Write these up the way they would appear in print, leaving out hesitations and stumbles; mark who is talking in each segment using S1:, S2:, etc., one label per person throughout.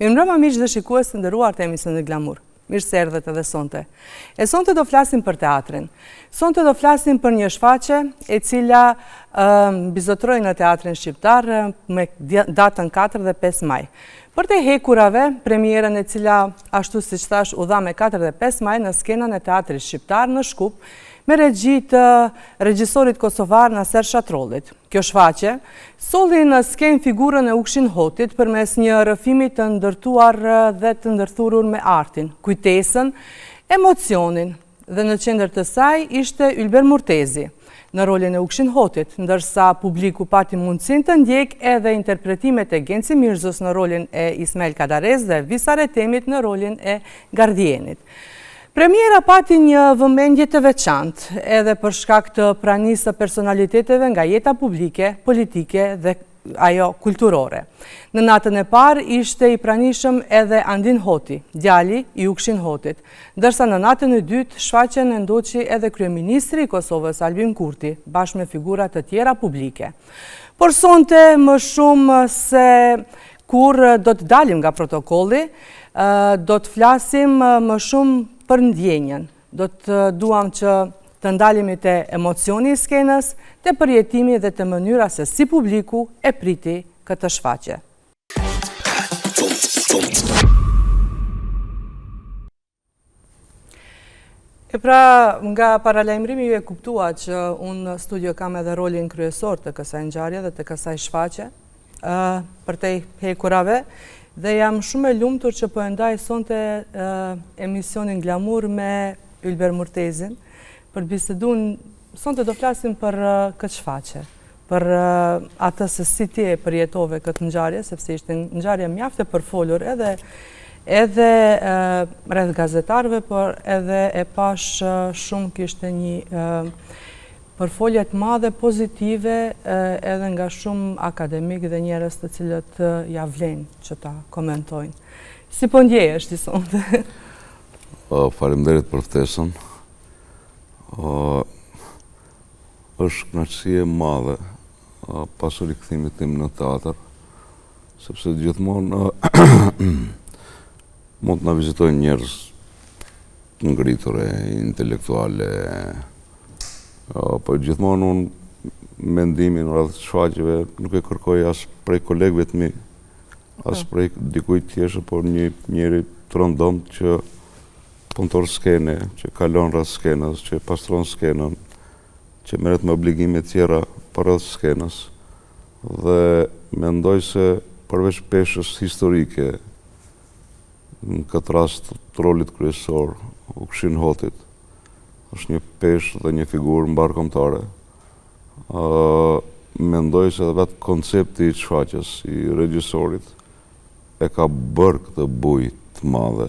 S1: Mirëmbrëma miq dhe shikues të nderuar të emisionit Glamur. Mirë se erdhët edhe sonte. E sonte do flasim për teatrin. Sonte do flasim për një shfaqje e cila bizotroi në teatrin shqiptar me datën 4 dhe 5 maj. Për të hekurave, premierën e cila, ashtu siç thash, u dha me 4 dhe 5 maj në skenën e teatrit shqiptar në Shkup, me regji të regjisorit kosovar Naser Shatrollit. Kjo shfaqje solli në skenë figurën e Ukshin Hotit përmes një rrëfimi të ndërtuar dhe të ndërthurur me artin, kujtesën, emocionin, dhe në qendër të saj ishte Ylber Murtezi në rolin e Ukshin Hotit, ndërsa publiku pati mundësin të ndjek edhe interpretimet e Genci Mirzos në rolin e Ismail Kadarez dhe Visa Retemit në rolin e Gardienit. Premiera pati një vëmendje të veçantë, edhe për shkak të pranisë së personaliteteve nga jeta publike, politike dhe ajo kulturore. Në natën e parë ishte i pranishëm edhe Andin Hoti, djali i Ukshin Hotit, ndërsa në natën e dytë shfaqjen e ndoqi edhe kryeministri i Kosovës Albin Kurti, bashkë me figura të tjera publike. Por sonte më shumë se kur do të dalim nga protokolli, do të flasim më shumë për ndjenjen. Do të duam që të ndalimi të emocioni i skenës, të përjetimi dhe të mënyra se si publiku e priti këtë shfaqje. E pra, nga paralajmërimi ju e kuptua që unë në studio kam edhe rolin kryesor të kësaj ngjarje dhe të kësaj shfaqje, për të hekurave, dhe jam shumë e lumtur që po e ndaj sonte emisionin Glamur me Ylber Murtezin, për bisedun, sonte do flasim për këtë shfaqje, për atë se si ti e përjetove këtë ngjarje, sepse ishte ngjarje mjaft e përfolur edhe rreth gazetarëve, por edhe e pash shumë kishte një përfolje të madhe pozitive edhe nga shumë akademik dhe njerëz të cilët ja vlen që ta komentojnë. Si po ndjehesh ti sonte?
S2: Faleminderit për ftesën. Është kënaqësi e madhe pasur rikthimit tim në teatr, sepse gjithmonë mund të na vizitojnë njerëz ngritur e intelektuale, por gjithmonë unë mendimin rreth shfaqjeve nuk e kërkoj as prej kolegëve të mi, as prej dikujt tjetër, por një njeri të rëndomt që punëtor skene, që kalon rreth skenës, që pastron skenën, që merret me obligime tjera përreth skenës, dhe mendoj se përveç peshës historike, në këtë rast të rolit kryesor, Ukshin Hotit, është një peshë dhe një figurë mbarkombëtare. Mendoj se edhe vetë koncepti i shfaqjes, i regjisorit, e ka bërë këtë bujë të madhe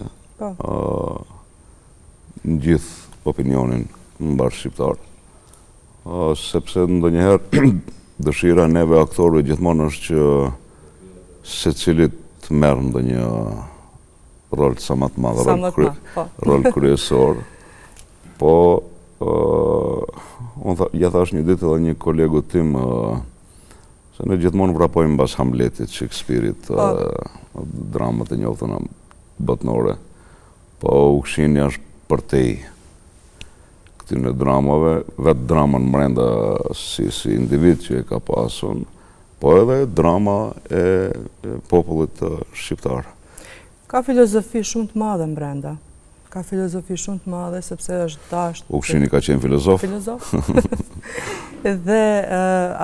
S2: në gjithë opinionin mbar shqiptar. Sepse ndonjëherë dëshira neve aktorëve gjithmonë është që secilit të merr ndonjë rol sa më të madh, rol kryesor. Po unë ja thash një ditë edhe një kolegu tim se ne gjithmonë vrapojmë mbas Hamletit, Shakespeare-it, dramat e njoftuna botnore. Po Ukshini është përtej këtyre dramave, vetë dramën brenda si individ që e ka pasur, po edhe drama e popullit shqiptar.
S1: Ka filozofi shumë të madhe brenda. Ka filozofi shumë të madhe sepse është dashur.
S2: Ukshini ka qenë filozof?
S1: Filozof. Dhe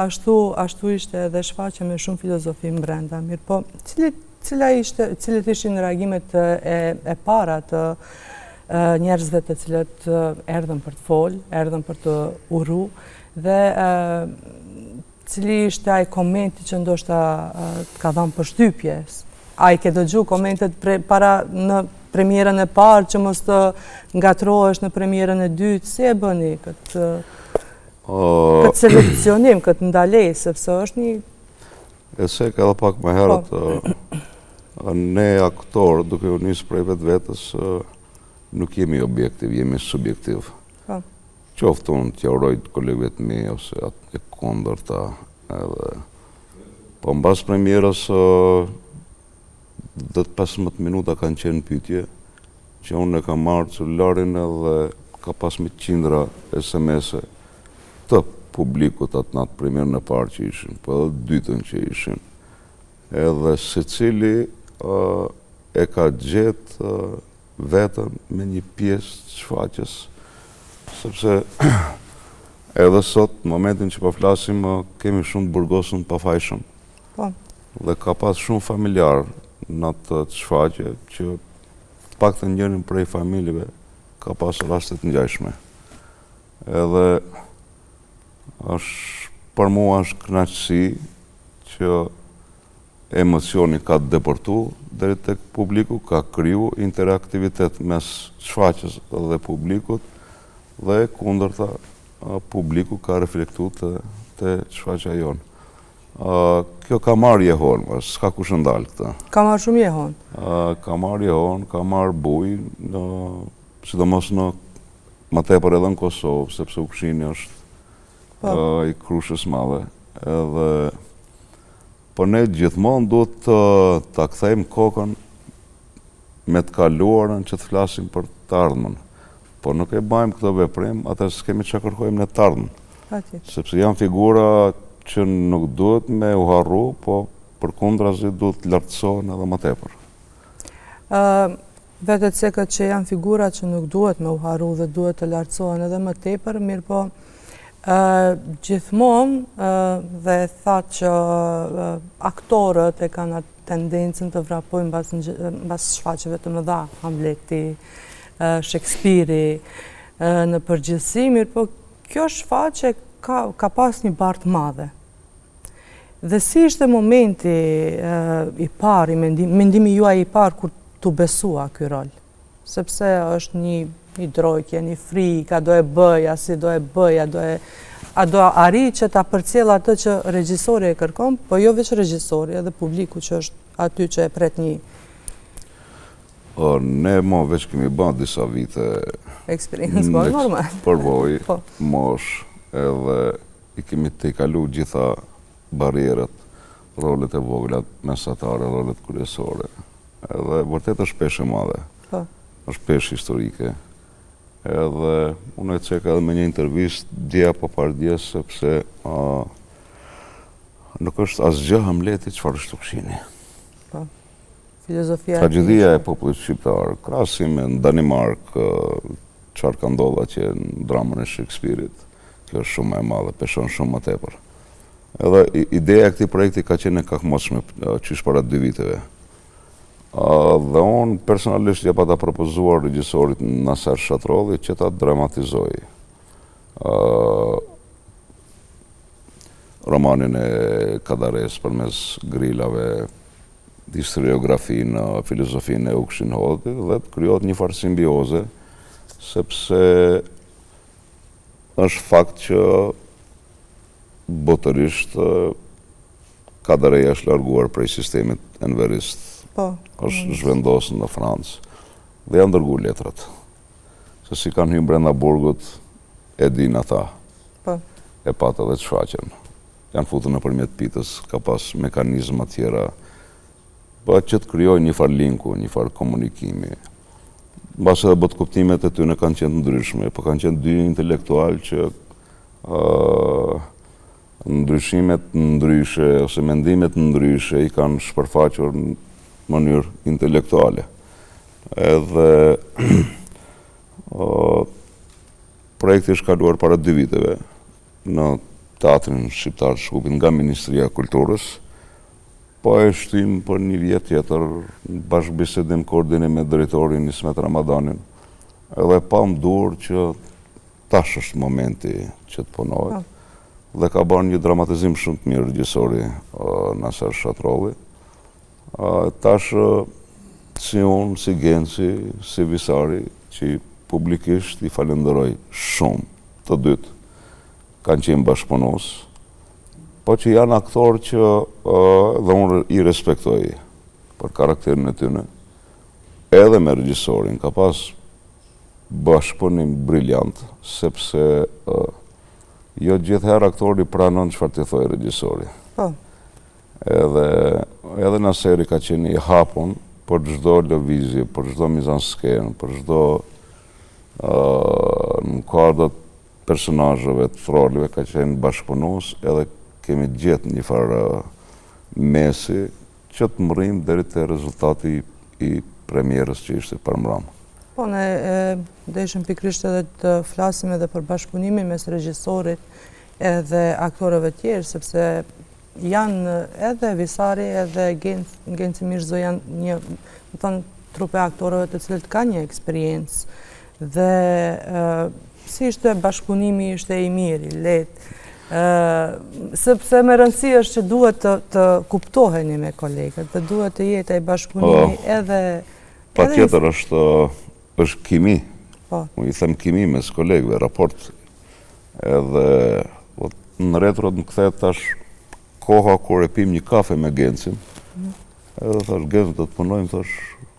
S1: ashtu ishte edhe shfaqje me shumë filozofi brenda. Mirë, po cilat ishin reagimet e para të njerëzve të cilët erdhën për të folë, erdhën për të uru, dhe cili ishte ai komenti që ndoshta ka dhënë përshtypje? Ai ke dëgju komentet para në premierën e parë që mos të ngatrohesh në premierën e dytë? Si e bëni këtë selekcionim, këtë ndalesë, sepse është një...
S2: E se ka edhe pak më herët, ne aktorë, duke u nisë prej vetës, nuk jemi objektiv, jemi subjektiv. Qoftë unë t'ja uroj kolegëve të mi, ose atë e kundërta. Po mbas premierës 10-15 minuta kanë qenë pyetje që unë e kam marrë celularin edhe ka pas me qindra SMS-e të publikut atë natë premierën e parë që ishin, po edhe dytën që ishin. Edhe secili e ka gjetë vetën me një pjesë të shfaqjes, sepse edhe sot, në momentin që po flasim, kemi shumë të burgosën pafajshëm.
S1: Po.
S2: Dhe ka pas shumë familjar në atë shfaqje që paktën njërin prej familjeve ka pas rastet ngjashme. Edhe për mua është kënaqësi që emocioni ka deportu deri tek publiku, ka kriju interaktivitet mes shfaqjes dhe publikut dhe kundërta publiku ka reflektu te shfaqja jonë. Kjo ka marrë jehon, s'ka kush ndalë këtë.
S1: Ka marrë shumë jehon?
S2: Ka marrë jehon, ka marrë buj, sidomos në më tepër edhe në Kosovë, sepse Ukshini është i Krushës madhe. Edhe po ne gjithmonë duhet ta kthejmë kokën me të kaluarën që të flasim për të ardhmen. Po nuk e bëjmë këtë veprim, atëherë s'kemi çka kërkojmë në të ardhmen. Sepse janë figura që nuk duhet me u harru, po përkundrazi duhet të lartësohen edhe më tepër.
S1: Vetet se këtë që janë figura që nuk duhet me u harru dhe duhet të lartësohen edhe më tepër, mirë po gjithmonë dhe tha që aktorët e kanë atë tendencën të vrapojnë mbas shfaqjeve të mëdha, Hamleti, Shakespeare-i në përgjithësi, mirë po kjo shfaqje ka pas një bartë madhe. Dhe si ishte momenti i parë, mendimi juaj i parë kur t'u besua ky rol? Sepse është një drojtje, një frikë, a do e bëja, si do e bëja, a do arri që ta përcjell atë që regjisori e kërkon, po jo veç regjisori, edhe publiku që është aty që e pret një.
S2: Ne veç kemi bën disa vite
S1: eksperiencë, po normal.
S2: Përvoj, mosh, edhe i kemi të i kalu gjitha barierat, rolet e vogla, mesatare, rolet kryesore. Edhe vërtet është peshë madhe, është peshë historike. Edhe unë e ceka edhe me një intervist dje apo pardje, sepse nuk është asgjë Hamleti çfarë është Ukshini. Tragjedia e popullit shqiptar, krahasim me në Danimarkë, çfarë ka ndodhur atje në dramën e Shakespeare-it, kjo është shumë e madhe, peshon shumë më tepër. Edhe ideja e këtij projekti ka qenë e kakmoshme qysh para 2 viteve. Dhe unë personalisht ja pa ta propozuar regjisorit Naser Shatrolli që ta dramatizoj romanin e Kadares përmes grillave, historiografinë, filozofinë e Ukshin Hodhi dhe të krijohet një farë simbioze, sepse është fakt që botërisht Kadareja është larguar prej sistemit enverist, është zhvendosur në Francë dhe janë dërguar letrat. Se si kanë hyrë brenda burgut, e din ata. E patë edhe të shfaqen. Janë futur nëpërmjet pitës, ka pas mekanizma tjera që të krijojnë një farë linku, një farë komunikimi. Mbas edhe bot kuptimet e tyre kanë qenë ndryshme, po kanë qenë 2 intelektual që ndryshimet ndryshe ose mendimet ndryshe i kanë shpërfaqur në mënyrë intelektuale. Edhe projekti është kaluar para 2 viteve në Teatrin Shqiptar Shkupin nga Ministria e Kulturës, po e shtim për 1 vjet tjetër në bashkëbisedim koordinim me drejtorin Ismet Ramadanin, edhe pam dur që tash është momenti që të punohet. Dhe ka bërë një dramatizim shumë të mirë regjisori Naser Shatrolli. Tash si unë, si Genci, si Visari, që publikisht i falenderoj shumë të dytë, kanë qenë bashkëpunues, po që janë aktorë që dhe unë i respektoj për karakterin e tyre, edhe me regjisorin, ka pas bashkëpunim briljant, sepse jo gjithherë aktori pranon çfarë t'i thojë regjisori. Edhe Naseri ka qenë i hapun për çdo lëvizje, për çdo mizanskenë, për çdo në kuadrat personazheve të roleve ka qenë bashkëpunues, edhe kemi gjetë një farë mesi që të mërrim deri te rezultati i premierës që ishte përmbrëm.
S1: Po, ne deshëm pikrisht edhe të flasim edhe për bashkëpunimin mes regjisorit edhe aktorëve tjerë, sepse janë edhe Visari edhe Genci Mirzo janë një, më thënë, trupe aktorëve të cilët ka një eksperiencë dhe si ishte bashkëpunimi ishte i mirë, i lehtë, sepse me rëndësi është që duhet të kuptoheni me kolegët, dhe duhet të jetë ai bashkëpunimi edhe...
S2: Pa tjetër është kimi, i them kimi mes kolegëve, raport, edhe në retrot më kthehet tash koha kur e pim një kafe me Gencin, edhe thash, Genc, do të punojmë, thash,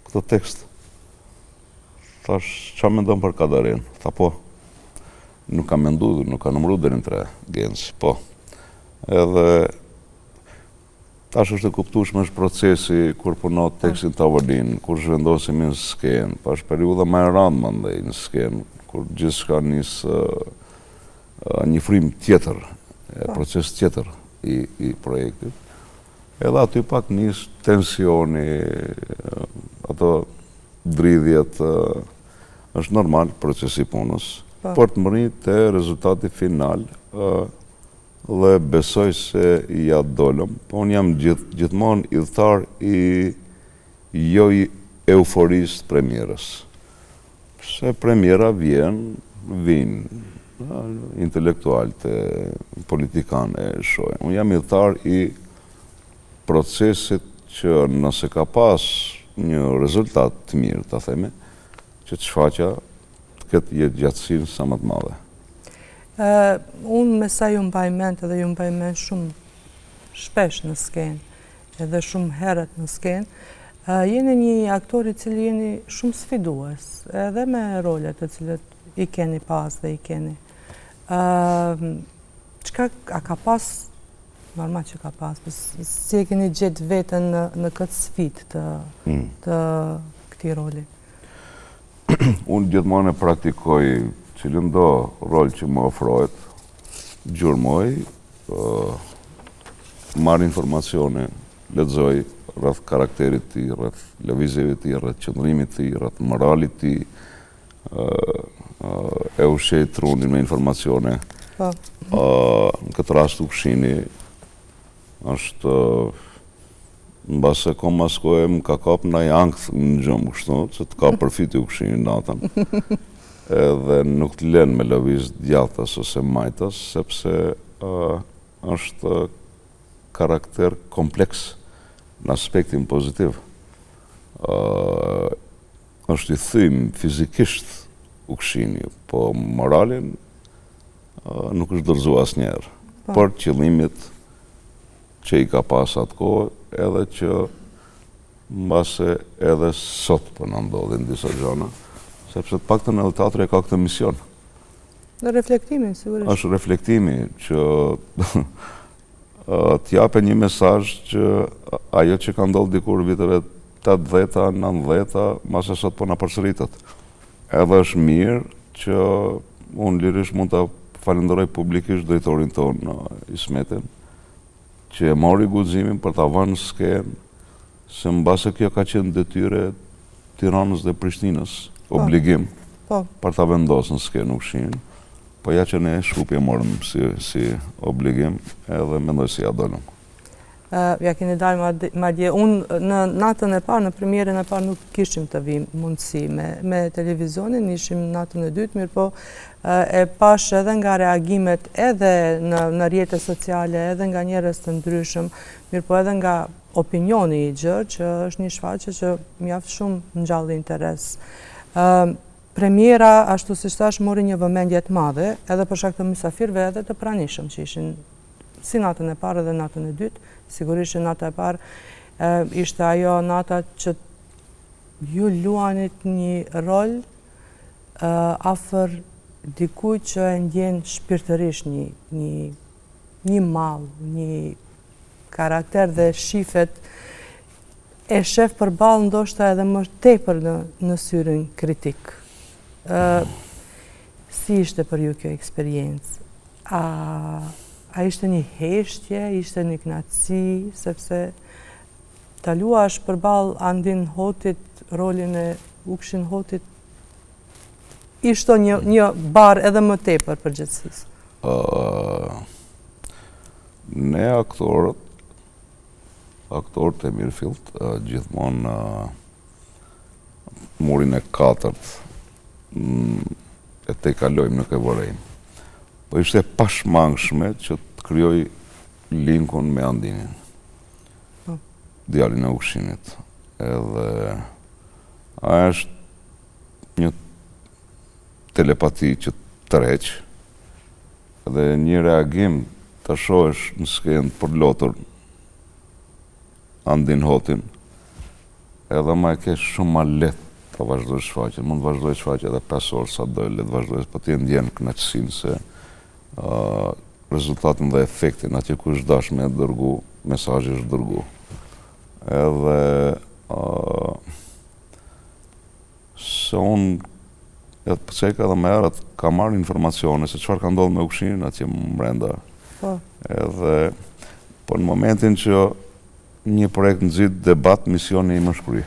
S2: këtë tekst. Thash, qa mendon për Kadarin? Tha, po. Nuk ka mendu, nuk ka numru deri në 3, Genc, po. Edhe tash është e kuptueshme është procesi kur punot tekstin të avërdin, kur zhvendosim në skenë, pa është periudha më e rëndë mandej në skenë, kur gjithçka nis një frim tjetër, proces tjetër i projektit. Edhe aty pak nis tensioni, ato dridhjet, është normal procesi punës, për të mërit të rezultati final, dhe besoj se ja dolëm, po unë jam gjithmonë idhëtar jo i euforisë premierës. Se premiera vinë intelektualët, politikanë e shojnë. Unë jam idhëtar i procesit që nëse ka pas një rezultat të mirë, ta themi, që të shfaqja të ketë jetë gjatësinë sa më të madhe.
S1: Unë me sa ju mbaj mend edhe ju mbaj mend shumë shpesh në skenë, edhe shumë herët në skenë, jeni një aktor i cili jeni shumë sfidues, edhe me rolet të cilët i keni pas dhe i keni. Çka a ka pas, normal që ka pas, si e keni gjetë vetën në këtë sfidë të këtij roli?
S2: Unë gjithmonë e praktikoj cilin do rol që më ofrohet, gjurmoj, marr informacione, lexoj rreth karakterit të tij, rreth lëvizjeve të tij, rreth qëndrimit të tij, rreth moralit të tij, e ushqej trundin me informacione. Në këtë rast Ukshini është në base kom maskoje më ka kap ndaj ankth në gjumë kështu, që të ka përfiti Ukshini natën. Edhe nuk të lenë me lëviz djathtas ose majtas, sepse është karakter kompleks në aspektin pozitiv. është i thym fizikisht Ukshini, po moralin nuk është dorëzuar asnjëherë. Por qëllimit që i ka pas atë kohë, edhe që mbase edhe sot po na ndodhin disa gjëra, sepse të paktën edhe teatri ka këtë mision.
S1: Në reflektimin, sigurisht.
S2: Është reflektimi që t'jape një mesazh që ajo që ka ndodhur dikur viteve 80-ta, 90-ta, mase sot po na përsëritet. Edhe është mirë që unë lirisht mund ta falenderoj publikisht drejtorin tonë, Ismetin, që e mori guximin për ta vënë në skenë, se mbase kjo ka qenë detyre Tiranës dhe Prishtinës, obligim për ta vendosur në skenë Ukshinin. Po ja që ne shkupi e morëm si obligim, edhe mendoj se ja dolëm.
S1: Ja keni dalë madje, unë në natën e parë, në premierën e parë nuk kishim të vim mundësi me televizionin, ishim natën e dytë, mirë po e pash edhe nga reagimet edhe në rrjetet sociale, edhe nga njerëz të ndryshëm, mirë po edhe nga opinioni i gjerë, që është një shfaqje që mjaft shumë ngjalli interes. Premiera, ashtu si thash, mori një vëmendje të madhe, edhe për shkak të mysafirëve edhe të pranishëm që ishin si natën e parë dhe natën e dytë. Sigurisht që nata e parë ishte ajo nata që ju luanit një rol afër dikujt që e ndjen shpirtërisht një mall, një karakter dhe shifet e shef përballë ndoshta edhe më tepër në syrin kritik. Si ishte për ju kjo eksperiencë? A ishte një heshtje, ishte një kënaqësi, sepse ta luash përballë Andin Hotit, rolin e Ukshin Hotit, ishte një barë edhe më tepër përgjithsisë.
S2: Ne aktorët e Mirfield, gjithmonë murin e 4 e te kalojmë, nuk e vorejmë. Po ishte pashmangshme që të kryoj linkun me Andinin, djalin e Ukshinit. Edhe a është një telepati që të reqë, edhe një reagim të shohesh në skenë për lotur Andin Hotin, edhe ma e ke shumë ma letë të vazhdoj shfaqen. Mund të vazhdoj shfaqen edhe 5 orë sa dojë, letë vazhdoj, po ti e ndjenë kënaqësinë se rezultatin dhe efektin, atje ku është dash me dërgu, mesazhi është dërgu. Edhe se unë edhe përceka edhe me erat ka marrë informacione se çfarë ka ndodhur me Ukshin atje brenda. Edhe po në momentin që një projekt nxit debat, misioni im është kry.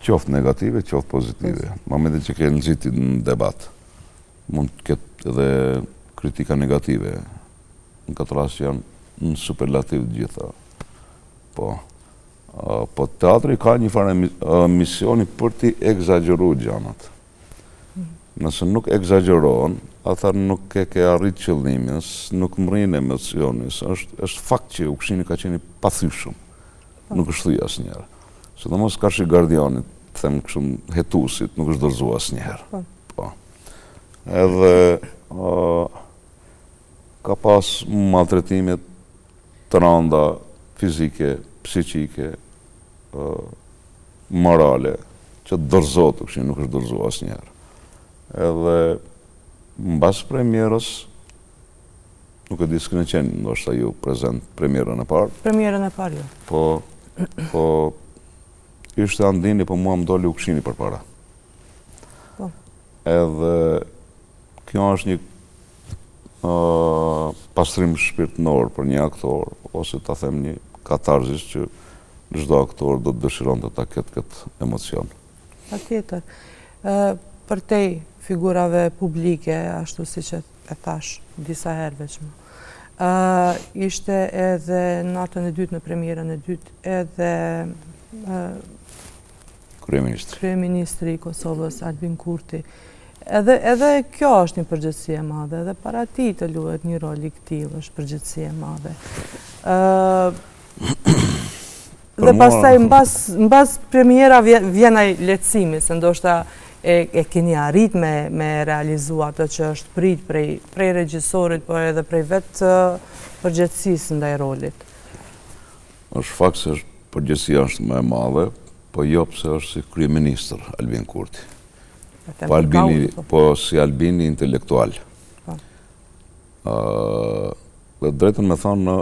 S2: Qoftë negative, qoftë pozitive. Në momentin që ke nxitit në debat, mund të ketë edhe kritika negative. Në këtë rast janë në superlativ gjitha. Po teatri ka një farë misioni për t'i egzageru gjanat. Nëse nuk egzagerohen, atëherë nuk e ke arrit qëllimin, nuk mrin emocioni, është fakt që Ukshini ka qenë i pathyeshëm. Nuk është thuj asnjëherë. Sidomos Karshi Gardianit, them kështu hetusit, nuk është dorëzuar asnjëherë. Po. Edhe ka pas maltretime të rënda fizike, psiqike, morale, që dorëzohet Ukshini, nuk është dorëzuar asnjëherë. Edhe mbas premierës, nuk e di s'keni qenë ndoshta ju prezent premierën e parë.
S1: Premierën e parë, jo.
S2: Po ishte Andini, po mua më doli Ukshini përpara. Edhe kjo është një pastrim shpirtënor për një aktor, ose ta them një katarzis që çdo aktor do të dëshironte ta ketë këtë emocion.
S1: Patjetër. Për te figurave publike, ashtu si që e thash disa herë veçmë. Ishte edhe natën e dytë, në premierën e dytë, edhe Kryeministri i Kosovës, Albin Kurti. Edhe kjo është një përgjegjësi e madhe, edhe para ti të luhet një rol i këtillë është përgjegjësi e madhe. Dhe pastaj mbas premiera vjen ai lehtësimi, se ndoshta e keni arrit me realizua ato që është prit prej regjisorit, por edhe prej vetë përgjegjësisë ndaj rolit.
S2: Është fakt se përgjegjësia është më e madhe, po jo pse është si kryeministër Albin Kurti. Po si Albini intelektual. Dhe drejtën me thonë,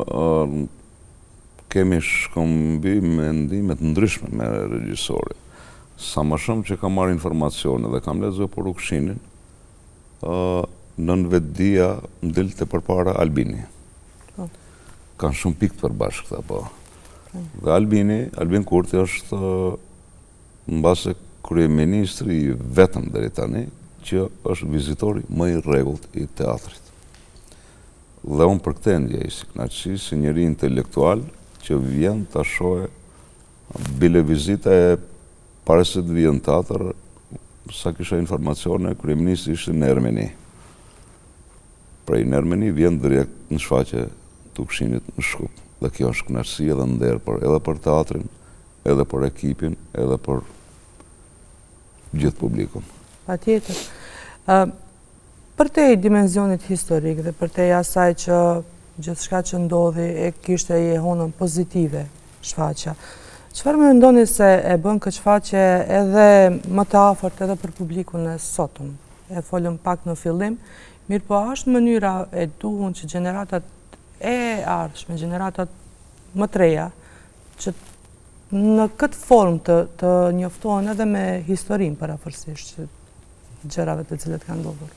S2: kemi shkëmbi mendimet ndryshme me regjisorin. Sa më shumë që kam marrë informacione dhe kam lexuar për Ukshinin, nën vetdia më dilte përpara Albini. Kanë shumë pikë të përbashkëta, po. Dhe Albin Kurti është mbase kryeministri vetëm deri tani që është vizitori më i rregullt i teatrit. Dhe unë për këtë ndjej si kënaqësi, si njëri intelektual që vjen ta shohë bile vizita e para se të vjen teatr, sa kisha informacione, kryeministri ishte në Ermeni. Prej në Ermeni vjen direkt në shfaqje të Ukshinit në Shkup. Dhe kjo është kënaqësi edhe nder edhe për teatrin, edhe për ekipin, edhe për gjithë publikun.
S1: Patjetër. Për te dimenzionit historik dhe për te asaj që gjithçka që ndodhi e kishte jehonën pozitive shfaqja, çfarë mendoni se e bën këtë shfaqje edhe më të afërt edhe për publikun e sotëm? E folëm pak në fillim, mirë po është mënyra e duhur që gjeneratat e ardhshme, gjeneratat më të reja, që në këtë formë të njoftohen edhe me historinë parafërsisht që gjërave të cilat kanë ndodhur.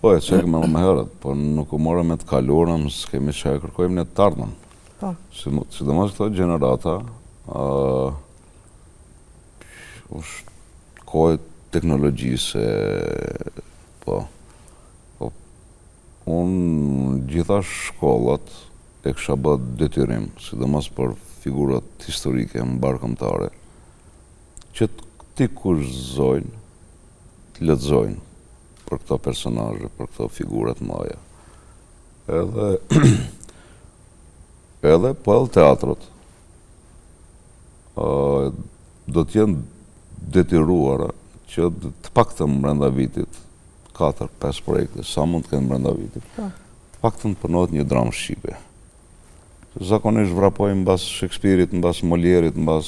S2: Po, e që me më herët, po nuk u morëm me të kalurën, s'kemi që e kërkojmë në të ardhmen.
S1: Po.
S2: Sidomos këto gjenerata, është kohë teknologjisë, po. Unë gjitha shkollat e kësha bët detyrim, sidomos për figurat historike më barkëmtare, që ti kurszojnë, të lexojnë për këto personazhe, për këto figurat mëdha. Edhe po edhe teatrot do t'jenë detyruara që të paktën brenda vitit 4-5 projekte, sa mund të kenë brenda vitit, të paktën të përnohet një dramë shqipe. Zakonisht vrapojnë mbas Shakespeare-it, mbas Molière-it, mbas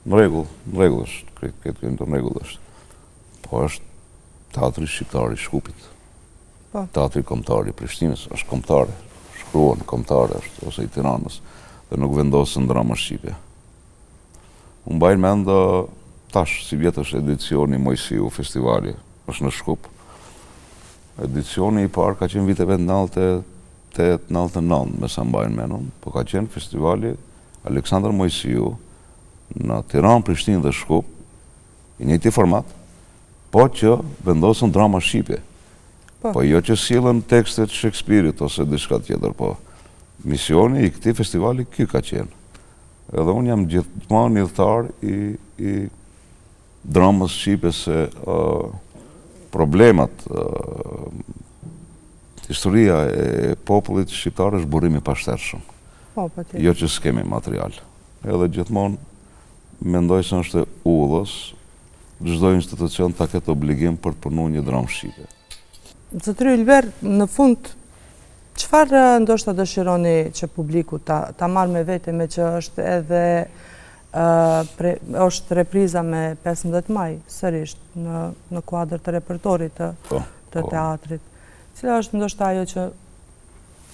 S2: në rregull është, këtë kënë në rregull është. Po është teatri shqiptar i Shkupit. Teatri kombëtar i Prishtinës është kombëtare, shkruan kombëtare është, ose i Tiranës, dhe nuk vendosën drama shqipe. Unë mbaj mend tash, si vjet është edicioni Mojsiu festivali, është në Shkup. Edicioni i parë ka qenë viteve 98-99, me sa mbajnë menon, po ka qenë festivali Aleksandër Mojsiu në Tiranë, Prishtinë dhe Shkup, i njëjti format, po që vendosën drama shqipe. Po jo që sillen tekstet Shakespeare-it ose diçka tjetër, po misioni i këtij festivali ky ka qenë. Edhe unë jam gjithmonë udhëtar i dramës shqipe se problemat, historia e popullit shqiptar është burimi i pashtershëm. Jo që s'kemi material. Edhe gjithmonë mendoj se është udhës çdo institucion ta ketë obligim për të punuar një dramë shqipe.
S1: Zotëri Ylber, në fund, çfarë ndoshta dëshironi që publiku ta marrë me vete, me që është edhe është repriza me 15 maj, sërish, në kuadër të repertorit të teatrit. Cila është ndoshta ajo që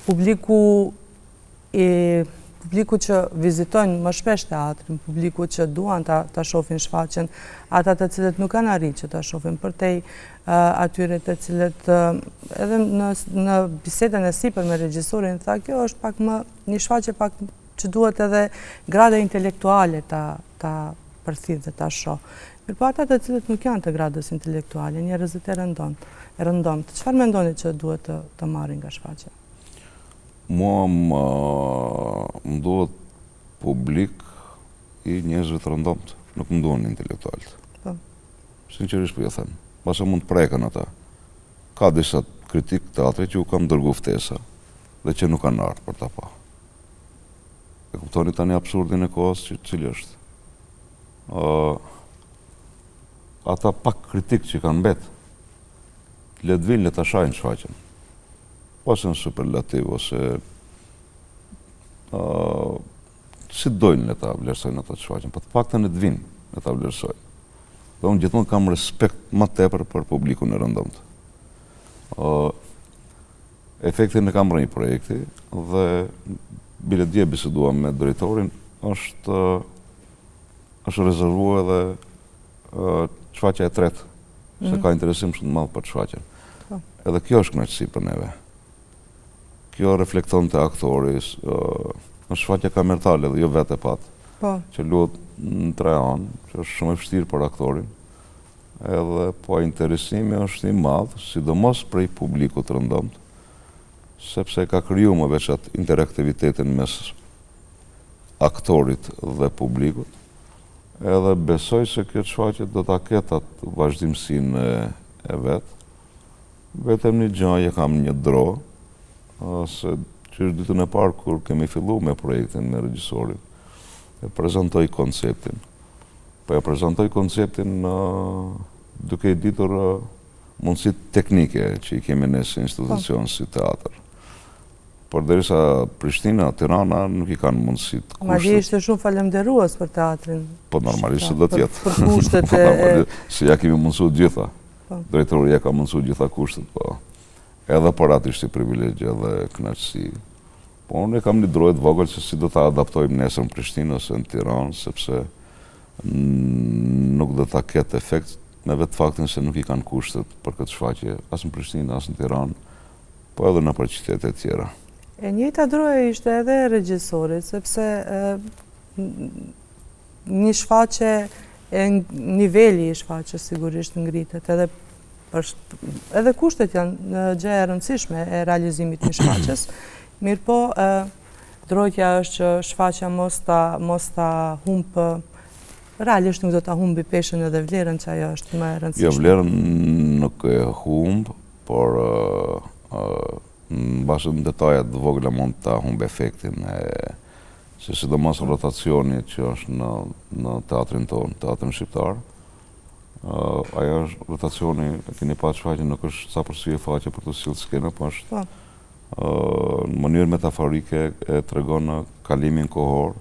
S1: publiku që vizitojnë më shpesh teatrin, publiku që duan ta shohin shfaqjen, ata të cilët nuk kanë arritur që ta shohin përtej atyre të cilët edhe në bisedën e sipër me regjisorin tha kjo është pak më një shfaqje pak që duhet edhe grade intelektuale ta përthith dhe ta shoh. Mirpo ata të cilët nuk janë të gradës intelektuale, njerëzit e rëndomt, çfarë mendoni që duhet të marrin nga shfaqja?
S2: Mua më duhet publik i njerëzve të rëndomt, nuk më duhen intelektualët. Sinqerisht po ju them, pasi mund të prekën ata. Ka disa kritik teatri që u kam dërgu ftesa dhe që nuk kanë ardhur për ta pa. E kuptoni tani absurdin e kohës që cili është. Ata pak kritik që kanë mbet, le të vinë, le ta shajnë shfaqjen. Ose në superlativ, ose si dojnë le ta vlerësojnë ata të shfaqjen, po të paktën le të vinë, le ta vlerësojnë. Dhe unë gjithmonë kam respekt më tepër për publikun e rëndomt. Efektin e kam rënë projekti dhe bile dje biseduam me drejtorin, është rezervuar edhe shfaqja e tretë, se ka interesim shumë të madh për shfaqjen. Edhe kjo është kënaqësi për neve. Kjo reflekton te aktori, në shfaqja kamertale dhe jo vetë pat, që luhet në 3 anë, që është shumë e vështirë për aktorin, edhe po interesimi është i madh, sidomos prej publikut rëndomt, sepse ka kriju më veçat interaktivitetin mes aktorit dhe publikut, edhe besoj se kjo shfaqje do ta ketë atë vazhdimsinë e vet. Vetëm një gjë kam një dro, se që është ditën e parë kur kemi fillu me projektin me regjisorin, e prezantoj konceptin. Po e prezantoj konceptin duke i ditur mundësit teknike që i kemi ne si institucion, si teatr. Por derisa Prishtina, Tirana nuk i kanë mundësit kushtet.
S1: Madje ishte shumë falemderues për teatrin.
S2: Po normalisht se do t'jetë.
S1: Për kushtet e...
S2: Se ja kemi mundësu gjitha. Drejtori ja ka mundësu gjitha kushtet, po. Edhe për atë ishte privilegje dhe kënaqësi. Po unë kam një drojt vogël që si do ta adaptojmë nesër në Prishtinë ose në Tiranë, sepse nuk do ta ketë efekt me vetë faktin se nuk i kanë kushtet për këtë shfaqje, as në Prishtinë, as në Tiranë, po edhe në për qytete tjera.
S1: E njëjta droje ishte edhe regjisorit, sepse një shfaqje, niveli i shfaqjes sigurisht ngritet, edhe kushtet janë në gjë e rëndësishme e realizimit një shfaqjes, mirë po, drojtja është që shfaqja mos ta humbë, realisht nuk do ta humbi peshën edhe vlerën që ajo është më e rëndësishme.
S2: Jo, vlerën nuk e humbë, por në bashkë në detajet dhe vogla mund të humbë efektin se sidomos rotacioni që është në teatrin tonë, teatrin shqiptar. Ajo është rotacioni, e keni pa shfaqje, nuk është sa përsye faqe për të sjellë skenën, po është në mënyrë metaforike e tregon në kalimin kohor,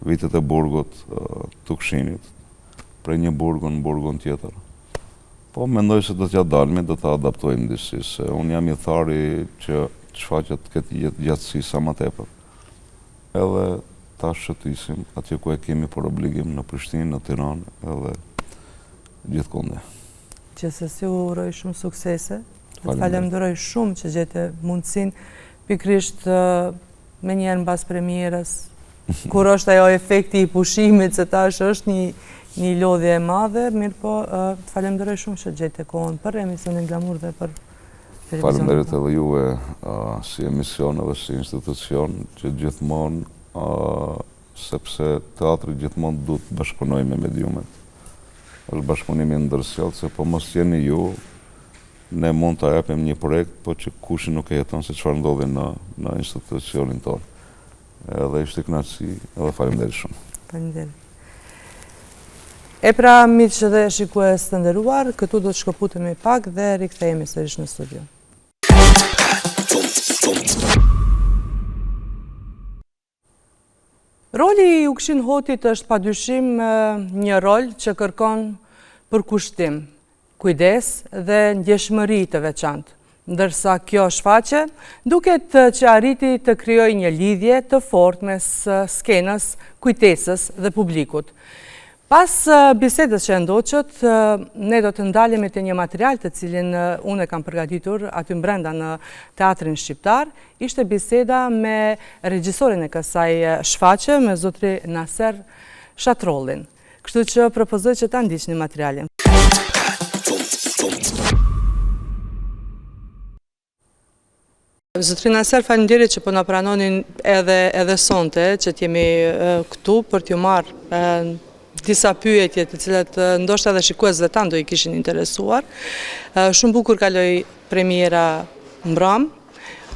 S2: vitet e burgut të Këshinit, prej një burgu në burgun tjetër. Po mendoj se do t'ja dalmi, do t'a adaptojmë disi, se unë jam i thari që shfaqjet të ketë gjatësi sa më tepër. Edhe ta shëtisim atje ku e kemi për obligim në Prishtinë, në Tiranë, edhe gjithkonde.
S1: Gjithsesi u uroj shumë suksese. Falenderoj shumë që gjete mundësin pikrisht me njerë në bas premierës, kur është ajo efekti i pushimit, se tash është një lodhje e madhe, mirë po të falenderoj shumë që gjete kohën për emisionin Glamur dhe për televizionin.
S2: Falenderit edhe juve si emision edhe si institucion që gjithmonë, sepse teatri gjithmonë du të bashkëpunoj me mediumet. Është bashkëpunimi ndërsjellë, se po mos jeni ju, ne mund të japim një projekt, po që kushi nuk e jeton se çfarë ndodhi në institucionin tonë. Edhe ishte kënaqësi, edhe faleminderit shumë.
S1: Faleminderit. E pra, miq dhe shikues të nderuar, këtu do të shkëputemi pak dhe rikthehemi sërish në studio. Roli i Ukshin Hotit është padyshim një rol që kërkon përkushtim, kujdes dhe ndjeshmëri të veçantë, ndërsa kjo shfaqje duket që arriti të krijojë një lidhje të fortë mes skenës, kujtesës dhe publikut. Pas bisedës që ndoqët, ne do të ndalemi te një material të cilin unë e kam përgatitur aty brenda në teatrin shqiptar. Ishte biseda me regjisorin e kësaj shfaqje, me zotri Naser Shatrollin. Kështu që propozoj që ta ndiqni materialin. Zotri Naser, faleminderit që po na pranonin edhe sonte që t'jemi këtu për t'ju marrë disa pyetje të cilat ndoshta edhe shikuesve tanë do i kishin interesuar. Shumë bukur kaloi premiera mbram,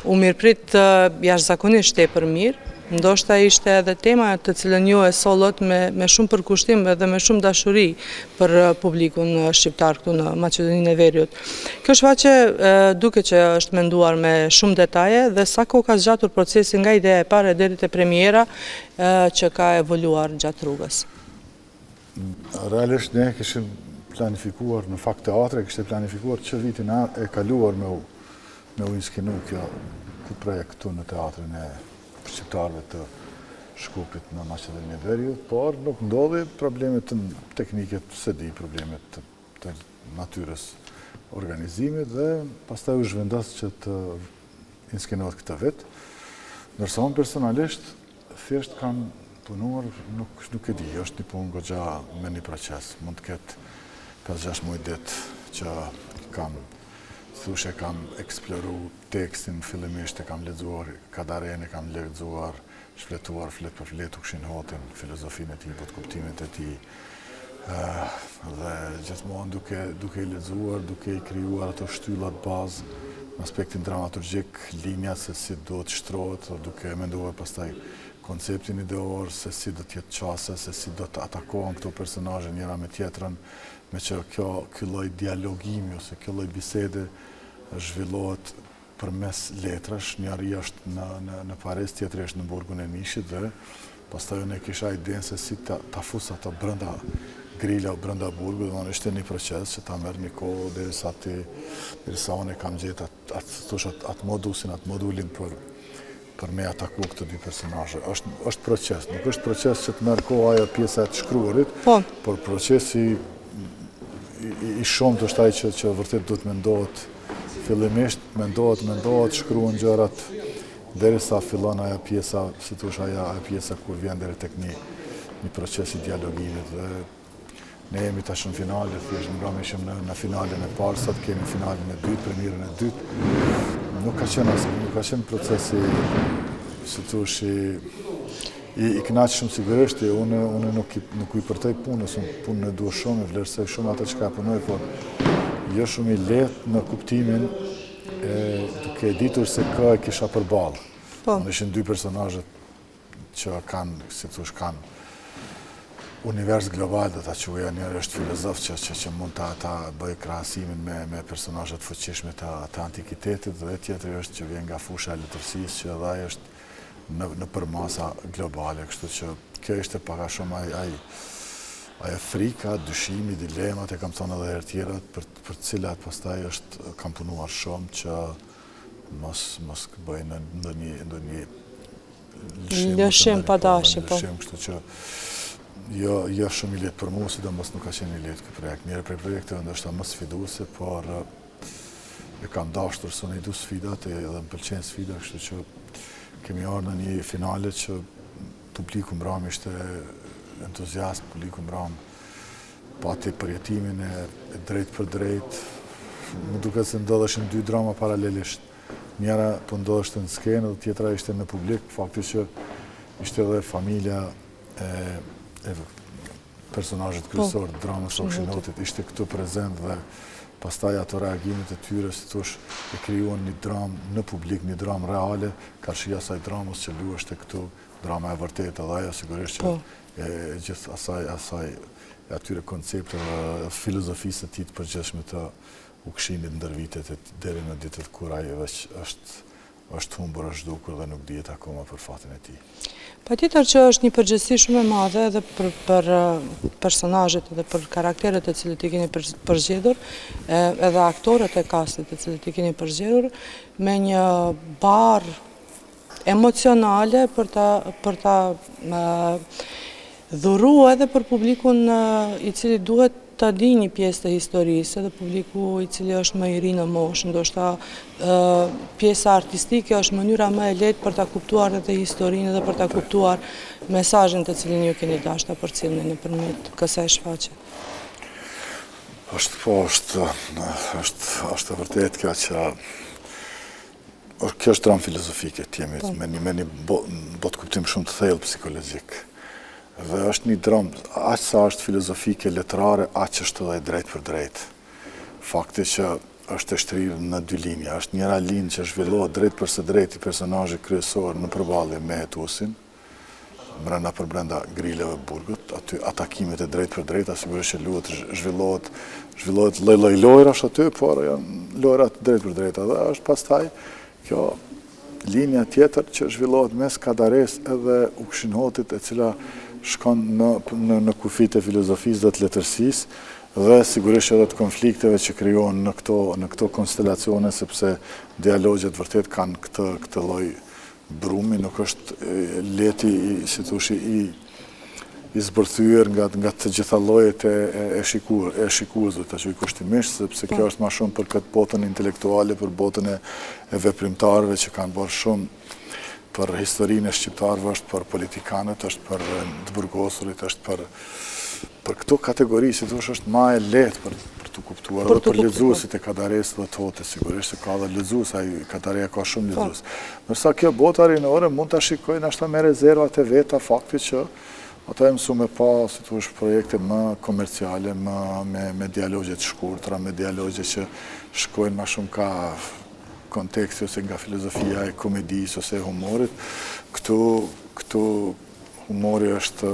S1: u mirëprit jashtëzakonisht tepër mirë. Ndoshta ishte edhe tema të cilën ju e sollët me shumë përkushtim dhe me shumë dashuri për publikun shqiptar këtu në Maqedoninë e Veriut. Kjo shfaqje duke që është menduar me shumë detaje dhe sa kohë ka zgjatur procesi nga ideja e parë deri te premiera që ka evoluar gjatë rrugës.
S3: Realisht ne kishim planifikuar, në fakt teatri kishte planifikuar që vitin e kaluar me u inskenu kjo projekt këtu në teatrin e shqiptarëve të Shkupit në Maqedoninë e Veriut, por nuk ndodhi problemet teknike, se di problemet të natyrës organizimit dhe pastaj u zhvendos që të inskenohet këtë vit. Ndërsa unë personalisht thjesht kam punuar, nuk e di, është një punë goxha me një proces. Mund të ketë 5-6 muaj ditë që kam eksploru tekstin fillimisht, e kam lexuar Kadaren, e kam lexuar, shfletuar flet për flet Ukshin Hotin, filozofinë e tij, kuptimet e tij. Dhe gjithmonë duke i lexuar, duke i krijuar ato shtyllat bazë në aspektin dramaturgjik, linja se si do të shtrohet, duke menduar pastaj konceptin ideor, se si do të jetë qase, se si do të atakohen këto personazhe njëra me tjetrën, me që ky lloj dialogimi ose ky lloj bisede zhvillohet përmes letrash, njëri është në Paris, tjetri është në burgun e Nishit dhe pastaj unë kisha idenë se si ta fus ato brenda grila o brenda burgut, dhe ishte një proces që ta merr një kohë derisa unë kam gjetë atë modusin, atë modulin për me ataku këtë dy personazhe. Është proces, nuk është proces që të merr kohë ajo pjesa e të shkruarit, por procesi i shumt është ai që vërtet duhet mendohet fillimisht, mendohet, shkruan gjërat derisa fillon ajo pjesa, si thosh ajo pjesa kur vjen deri tek një proces i dialogimit. Ne jemi tash në finale, thjesht mbrëmë ishim në finalen e parë, sot kemi finalen e dytë, premierën e dytë. Nuk ka qenë procesi, si thosh, i kënaqshëm sigurisht, unë nuk i përtej punës, punën e dua shumë, i vlerësoj shumë atë çka punoj, por jo shumë i lehtë në kuptimin duke ditur se kë e kisha përballë. Unë ishin dy personazhet që kanë, si thosh, kanë univers global, do ta quaja, njëri është filozof që mund ta bëj krahasimin me personazhet fuqishme të antikitetit, dhe tjetri është që vjen nga fusha e letërsisë, që edhe ai është në përmasa globale, kështu që kjo ishte pak a shumë ajo frika, dyshimi, dilemat, e kam thonë edhe herë tjera, për cilat pastaj kam punuar shumë që mos bëjnë ndonjë
S1: lëshim padashje, po.
S3: Kështu që jo shumë i lehtë për mua, sidomos nuk ka qenë i lehtë ky projekt. Njëri prej projekteve ndoshta më sfiduese, por e kam dashur se unë i du sfidat edhe më pëlqen sfida, kështu që kemi ardhur në një finale që publiku mbrëm ishte entuziast, publiku mbrëm pati përjetimin e drejt për drejt. Më duket se ndodheshin dy drama paralelisht. Njëra po ndodheshte në skenë dhe tjetra ishte në publik, fakti që ishte edhe familja e personazhet kryesor të dramës së Okshinhotit ishte këtu prezent dhe pastaj ato reagimet e tyre, si thosh, e krijuan një dramë në publik, një dramë reale, karshia asaj dramës që luheshte këtu, drama e vërtetë, dhe ajo sigurisht që gjithë asaj atyre koncepteve, filozofisë të tij të përgjithshme të Ukshinit ndër vitet deri në ditët kur ai është humbur, është zhdukur dhe nuk dihet akoma për fatin e tij.
S1: Patjetër që është një përgjegjësi shumë e madhe edhe për personazhet edhe për karakteret e cilët i keni përzgjedhur, edhe aktorët e kastit e cilët i keni përzgjedhur, me një barë emocionale për ta dhurua edhe për publikun i cili duhet ta di një pjesë të historisë, edhe publiku i cili është më i ri në moshë, ndoshta pjesa artistike është mënyra më e lehtë për ta kuptuar edhe historinë dhe për ta kuptuar mesazhin të cilin ju keni dashur ta përcjellni nëpërmjet kësaj shfaqje.
S3: Është vërtet kjo që kjo është dramë filozofike, t'jemi me një botë kuptim shumë të thellë psikologjik. Dhe është një dramë, aq sa është filozofike, letrare, aq është edhe drejt për drejt. Fakti që është e shtrirë në dy linja, është njëra linjë që zhvillohet drejt përse drejt i personazhit kryesor në përballje me hetuesin, brenda për brenda grileve burgut, aty atakimet e drejt për drejta, sigurisht që zhvillohet lloj lojrash aty, por janë lojrat drejt për drejta. Dhe është pastaj kjo linja tjetër që zhvillohet mes Kadares edhe Ukshinhotit, e cila shkon në kufit e filozofisë dhe të letërsisë dhe sigurisht edhe të konflikteve që krijohen në këto konstelacione, sepse dialogjet vërtet kanë këtë lloj brumi, nuk është lehti, si thosh, i zbërthyer nga të gjitha llojet e shikuesve, ta quaj kushtimisht, sepse kjo është më shumë për këtë botën intelektuale, për botën e veprimtarëve që kanë bërë shumë për historinë e shqiptarëve, është për politikanët, është për të burgosurit, është për këto kategori, si thosh, është më e lehtë për të kuptuar, edhe për lexuesit e Kadares dhe të Hotit, sigurisht se ka dhe lexues, ai Kadareja ka shumë lexues. Ndërsa kjo botë rinore mund ta shikojnë ashta me rezervat e veta, fakti që ata e mësu me pa, si thosh, projekte më komerciale, me dialogje të shkurtra, me dialogje që shkojnë më shumë ka konteksti ose nga filozofia e komedisë ose e humorit. Këtu humori është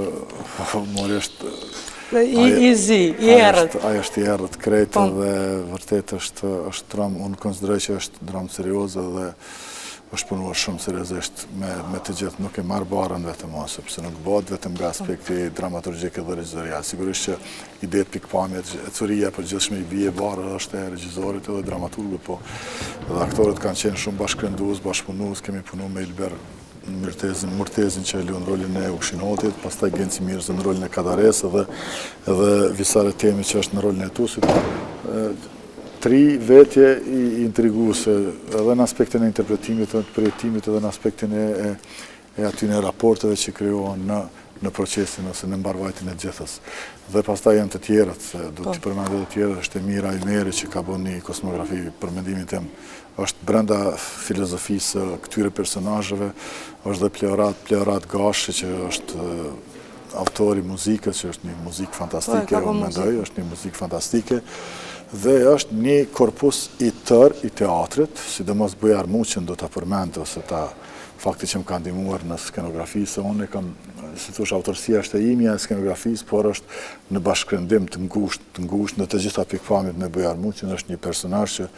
S1: i zi, i errët.
S3: Ai është i errët krejt dhe vërtet është dramë, unë konsideroj që është dramë serioze dhe është punuar shumë seriozisht me të gjithë, nuk e marrë barën vetëm o, sepse nuk bëhet vetëm nga aspekti dramaturgjik dhe regjizorial. Sigurisht që idetë pikpamjet, curia për gjithshme i bie barë është e regjizorit edhe dramaturgët, po edhe aktorët kanë qenë shumë bashkëkëndues, bashkëpunues, kemi punu me Ilber Murtezin që e luan rolin e Ukshinotit, pastaj Genci Mirza në rolin e Kadares edhe Visare Temi që është në rolin e Tusit. Tri vetje i intriguese edhe në aspektin e interpretimit, të përjetimit edhe në aspektin e atyne raporteve që krijohen në procesin ose në mbarvajtjen e gjithës. Dhe pastaj janë të tjerët, do t'i përmendë të tjerët, është Emira Imeri që ka bën një kosmografi për mendimin tim, është brenda filozofisë këtyre personazheve, është dhe Pleorat Gashi që është autori muzikës, që është një muzikë fantastike, unë mendoj, është një muzikë fantastike, dhe është një korpus i tër i teatrit, sidomos Bujar Muqin do ta përmend ose ta fakti që më ka ndihmuar në skenografi, se unë kam, si thosh, autorësia është e imja e skenografisë, por është në bashkërendim të ngushtë në të gjitha pikpamjet me Bujar Muqin, është një personazh që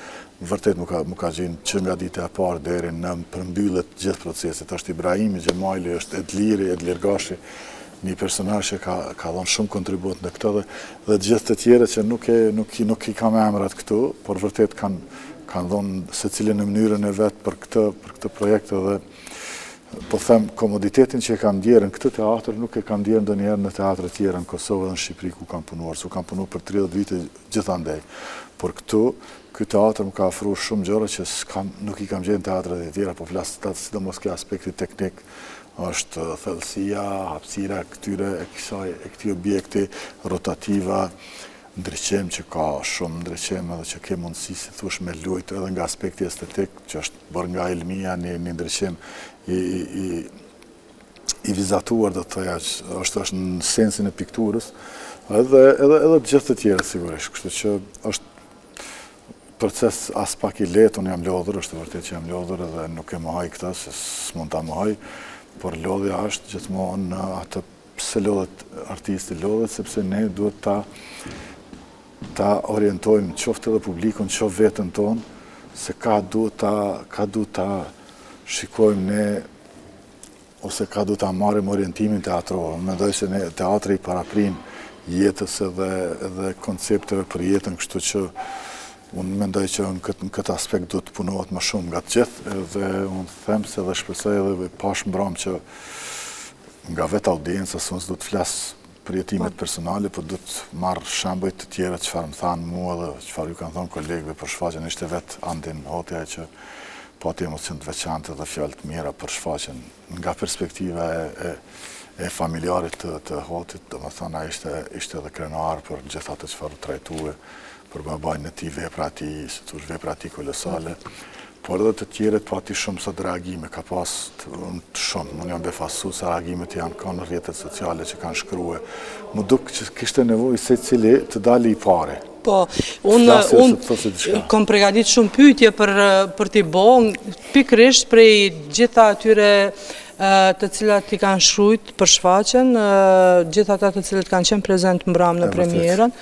S3: vërtet më ka gjenë që nga dita e parë deri në përmbyllet gjithë procesit. Është Ibrahimi Gjemajli, është Edlir Gashi, një personazh që ka dhënë shumë kontribut në këtë dhe gjithë të tjere që nuk i kam emrat këtu, por vërtet kanë dhënë secili në mënyrën e vet për këtë projekt dhe po them komoditetin që e kam ndjerë në këtë teatr nuk e kam ndjerë ndonjëherë në teatre tjera në Kosovë dhe në Shqipëri ku kam punuar, su kam punuar për 30 vite gjithandej. Por ky teatr më ka ofruar shumë gjëra që nuk i kam gjetur në teatret e tjera, po flas sidomos ke aspekti teknik, është thellësia, hapësira e këtij objekti, rotativa, ndriçim që ka shumë ndriçim edhe që ke mundësi, si thush, me lujtë edhe nga aspekti estetik, që është bërë nga Elmia, një ndriçim i vizatuar, do të thoya, është në sensin e pikturës, edhe gjithë të tjerë sigurisht, kështu që është proces as pak i lehtë, unë jam lodhur, është vërtet që jam lodhur edhe nuk e mohoj këtë, se s'mund ta mohoj, por lodhja është gjithmonë në atë pse lodhet artisti, lodhet sepse ne duhet ta orientojmë qoftë edhe publikun, qoftë veten tonë, se ka duhet ta shikojmë ne ose ka duhet ta marrim orientimin teatror. Mendoj se ne teatri i paraprin jetës edhe koncepteve për jetën, kështu që unë mendoj që në këtë aspekt duhet të punohet më shumë nga të gjithë, dhe unë them se dhe shpresoj edhe pash mbram që nga vetë audienca, se unë s'du të flas për jetimet personale, por du të marrë shembuj të tjera çfarë më thanë mua dhe çfarë ju kanë thënë kolegëve për shfaqjen, ishte vetë Andin Hotja që pati emocion të veçantë dhe fjalë të mira për shfaqjen nga perspektiva e familjarit të Hotit, domethënë ai ishte edhe krenar për gjithë ato çfarë trajtue, për babajnë e ti, vepra ti kolosale, por edhe të tjeret pati shumë sot reagime, ka pas shumë, unë jam befasu se reagimet janë ka në rrjetet sociale që kanë shkrue. Më duk që kishte nevojë se cili të dali i pare.
S1: Po, unë kom pregadit shumë pyetje për t'i bon, pikrisht prej gjitha atyre të cilat i kanë shkrujt për shfaqjen, gjitha ata të cilat kanë qenë prezent mbram në premierën,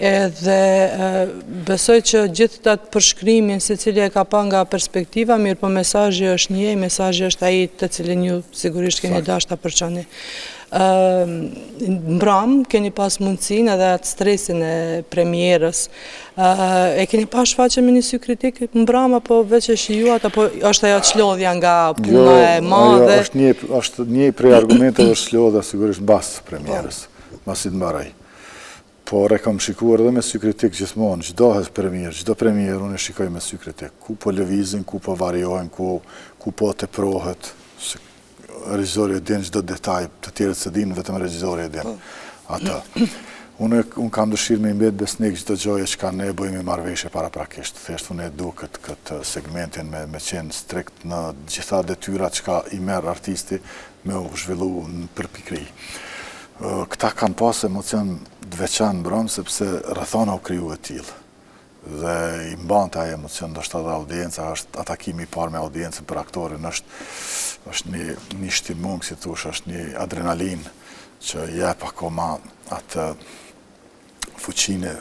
S1: edhe besoj që gjithë atë përshkrimin se cili e ka pa nga perspektiva, mirë po mesazhi është një, mesazhi është ai të cilin ju sigurisht keni dashur ta përçani. Mbram keni pas mundësinë edhe atë stresin e premierës. E keni pas shfaqjen me një sy kritik mbram apo veç e shijuat apo është ajo çlodhja nga puna e madhe?
S3: Është një prej argumenteve është çlodhja sigurisht mbas premierës, mbasi të mbaroj. Por e kam shikuar edhe me sy kritik gjithmonë, çdo premierë unë e shikoj me sy kritik. Ku po lëvizin, ku po variojnë, ku po teprohet. Regjizori e din çdo detaj, të tjerët se din, vetëm regjizori e din atë. Unë kam dëshirë me mbet besnik çdo gjë që ne bëjmë marrëveshje paraprakisht. Thjesht unë e du këtë segmentin me qenë strikt në gjitha detyrat që i merr artisti me u zhvillu në përpikri. Këta kanë pas emocion të veçantë mbram sepse rrethana u kriju e tillë. Dhe i mbante ai emocion, ndoshta edhe audienca, është atakimi i parë me audiencën për aktorin, është një shtimung, si thush, është një adrenalin që jep akoma atë fuqinë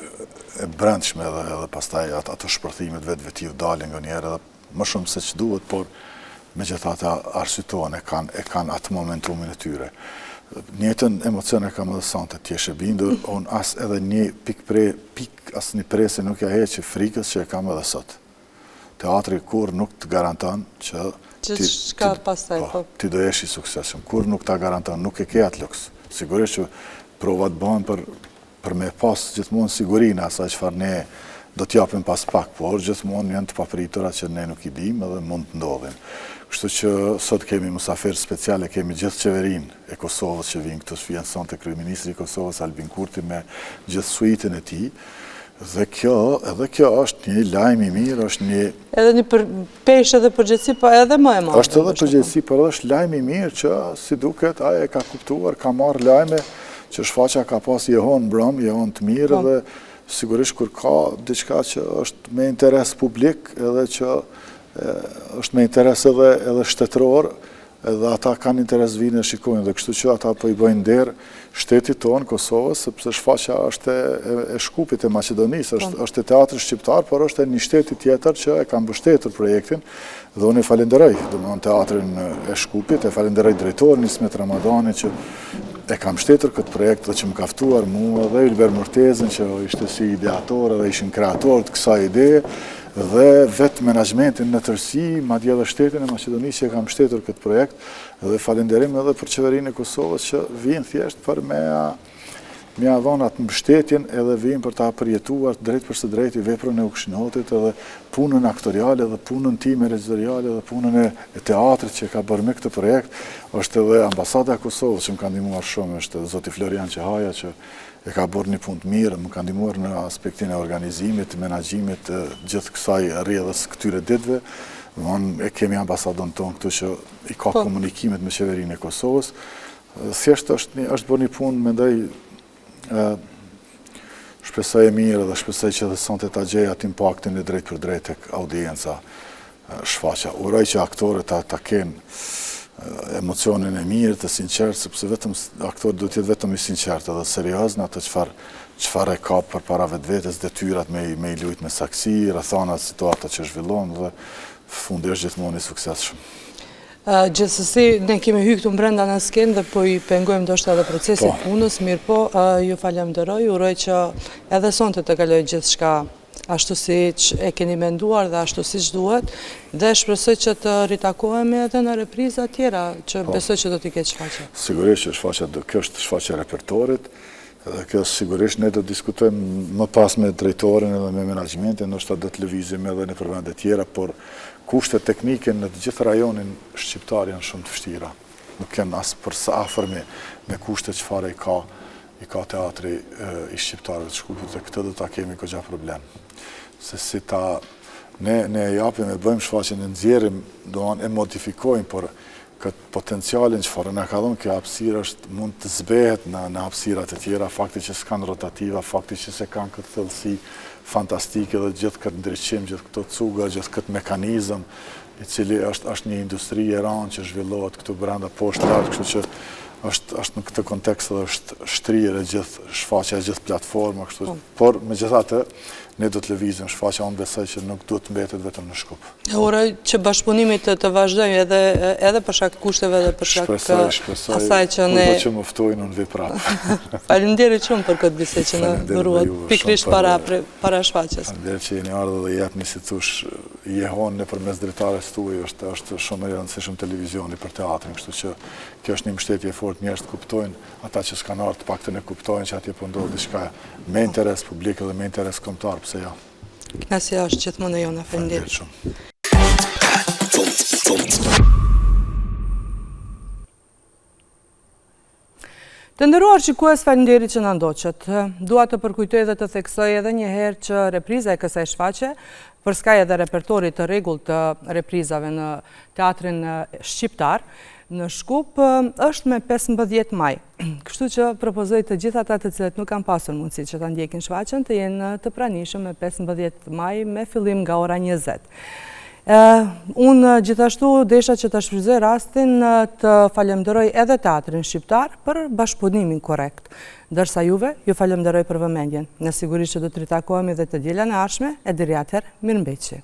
S3: e brendshme edhe pastaj ato shpërthimet vetë dalin nganjëherë edhe më shumë se ç'duhet, por megjithatë arsyetohen, e kanë atë momentumin e tyre. Njëtën emocione kam edhe sonte, t'jeshe bindur, unë as edhe një as një presë nuk ja heqë frikës që e kam edhe sot. Teatri kur nuk të garanton që ti do jesh i suksesshëm, kur nuk ta garanton, nuk e ke atë luks. Sigurisht që provat bëhen për me pas gjithmonë sigurinë asaj çfarë ne do t'japim pas pak, por gjithmonë janë të papritura që ne nuk i dim edhe mund të ndodhin. Kështu që sot kemi musafir speciale, kemi gjithë qeverinë e Kosovës që vinë këtu, vjen sonte kryeministri i Kosovës Albin Kurti me gjithë suitën e tij. Dhe kjo është një lajm i mirë, është një...
S1: Edhe një peshë edhe përgjithësi, po edhe më e madhe.
S3: Është edhe përgjithësi, por është lajm i mirë që, si duket, ai e ka kuptuar, ka marrë lajme që shfaqja ka pas jehon mbram, jehon të mirë, dhe sigurisht kur ka diçka që është me interes publik, edhe që është me interes edhe shtetëror, edhe ata kanë interes vinë e shikojnë, dhe kështu që ata po i bëjnë derë shtetit tonë, Kosovës, sepse shfaqja është e Shkupit e Maqedonisë, është e teatri shqiptar, por është e një shteti tjetër që e ka mbështetur projektin, dhe unë e falenderoj, domethënë teatrin e Shkupit, e falenderoj drejtorin Ismet Ramadani që e ka mbështetur këtë projekt dhe që më ka ftuar mua dhe Ylber Murtezën që ishte si ideator dhe ishin kreator të kësaj ideje, dhe vetë menaxhmentin në tërësi, madje edhe shtetin e Maqedonisë që e ka mbështetur këtë projekt, dhe falenderim edhe për qeverinë e Kosovës që vinë thjesht për me ja dhënë atë mbështetjen, edhe vinë për ta përjetuar drejt për së drejti veprën e Ukshinotit, edhe punën aktoriale, edhe punën time regjizoriale, edhe punën e teatrit që ka bërë me këtë projekt. Është edhe ambasada e Kosovës që më ka ndihmuar shumë, është zoti Florian Qehaja që e ka bërë një punë të mirë, më ka ndihmuar në aspektin e organizimit, menaxhimit të gjithë kësaj rrjedhës këtyre ditëve. E kemi ambasadon tonë këtu që i ka komunikimet me qeverinë e Kosovës. Thjesht është bërë një punë, mendoj, shpresoj e mirë dhe shpresoj që dhe sonte ta gjej atë impaktin e drejt për drejt tek audienca shfaqja. Uroj që aktorët ta kenë emocionin e mirë, të sinqert, sepse vetëm aktori duhet të jetë vetëm i sinqert edhe serioz në atë çfarë e ka përpara vetvetes, detyrat me i lujt me saksi, rrethana situata që zhvillohen dhe fundi është gjithmonë i suksesshëm.
S1: Gjithsesi, ne kemi hyrë këtu brenda në skenë dhe po i pengojmë ndoshta edhe procesit punës, mirë po, ju falenderoj, uroj që edhe sonte të kaloj gjithçka ashtu si që e keni menduar dhe ashtu si që duhet, dhe shpresoj që të ritakohemi edhe në repriza tjera, që besoj që do t'i ketë shfaqe.
S3: Sigurisht që kjo është shfaqe repertorit, dhe kjo sigurisht ne do diskutojmë më pas me drejtorin edhe me menaxhmentin, ndoshta do të lëvizim edhe në vende tjera, por kushtet teknike në të gjithë rajonin shqiptar janë shumë të vështira. Nuk janë as për sa afër me kushtet çfarë i ka teatri i shqiptarëve të Shkupit, dhe këtë do ta kemi goxha problem. Se si ne japim e bëjmë shfaqjen e nxjerrim, e modifikojmë, por këtë potencialin çfarë na ka dhënë kjo hapësirë mund të zbehet në hapësirat e tjera, fakti që s'kan rotativa, fakti që se kanë këtë thellësi fantastike dhe gjithë këtë ndryqim, gjithë këto cuga, gjithë këtë mekanizëm, i cili është një industri e ranë që zhvillohet këtu brenda poshtë lartë, kështu që është në këtë kontekst dhe është shtrirë e gjithë shfaqja, gjithë platforma, kështu, por me gjithatë, ne do të lëvizim shfaqja, unë besoj që nuk duhet të mbetet vetëm në Shkup.
S1: Uroj që bashkëpunimit të vazhdojmë edhe për shkak kushteve dhe për shkak asaj që ne...
S3: Kur do që më ftojnë, unë vi prapë.
S1: Faleminderit shumë për këtë bisedë që në ruat, pikrisht para shfaqjes.
S3: Faleminderit që jeni ardhur dhe jepni si thosh jehon nëpërmes dritares tuaj, është shumë e rëndësishëm televizioni për teatrin, kështu që kjo është një mbështetje e fortë, njerëzit kuptojnë, ata që s'kan ardhur të paktën e kuptojnë që atje po ndodh diçka me interes publik dhe me interes kombëtar, pse jo.
S1: Kënaqësia është gjithmonë e jona, faleminderit
S3: shumë.
S1: Të nderuar shikues, faleminderit që na ndoqët. Dua të përkujtoj dhe të theksoj edhe një herë që repriza e kësaj shfaqje, për skaj edhe repertorit të rregullt të reprizave në teatrin shqiptar, në Shkup është me 15 maj. Kështu që propozoj të gjithë ata të cilët nuk kanë pasur mundësi që ta ndjekin shfaqjen të jenë të pranishëm me 15 maj me fillim nga ora 20. Unë gjithashtu desha që të shfrytëzoj rastin të falenderoj edhe teatrin shqiptar për bashkëpunimin korrekt. Ndërsa juve, ju falenderoj për vëmendjen. Ne sigurisht që do të ritakohemi dhe të dielën e ardhshme, e deri atëherë, mirëmbëjtje.